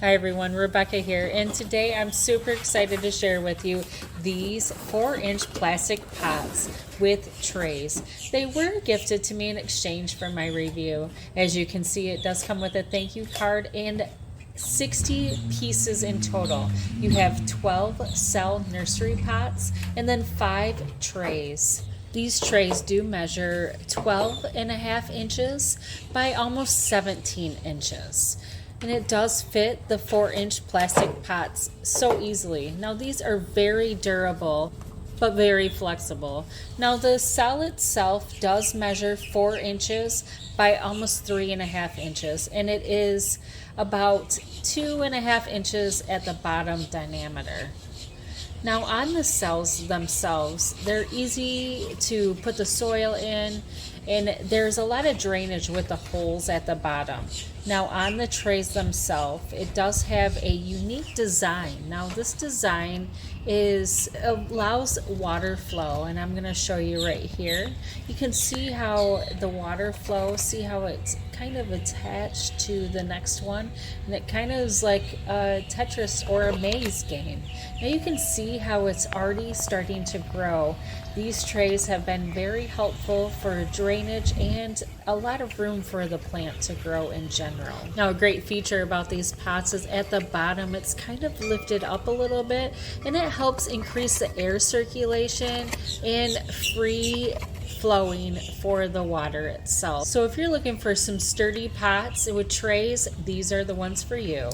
Hi everyone, Rebecca here, and today I'm super excited to share with you these 4-inch plastic pots with trays. They were gifted to me in exchange for my review. As you can see, it does come with a thank you card and 60 pieces in total. You have 12 cell nursery pots and then 5 trays. These trays do measure 12.5 inches by almost 17 inches. And it does fit the 4-inch plastic pots so easily. Now these are very durable, but very flexible. Now the cell itself does measure 4 inches by almost 3.5 inches, and it is about 2.5 inches at the bottom diameter. Now on the cells themselves, they're easy to put the soil in, and there's a lot of drainage with the holes at the bottom. Now on the trays themselves, it does have a unique design. Now this design allows water flow, and I'm going to show you right here. You can see how the water flows, see how it's kind of attached to the next one, and it kind of is like a Tetris or a maze game. Now you can see how it's already starting to grow. These trays have been very helpful for drainage and a lot of room for the plant to grow in general. Now a great feature about these pots is at the bottom it's kind of lifted up a little bit, and it helps increase the air circulation and free flowing for the water itself. So if you're looking for some sturdy pots with trays, these are the ones for you.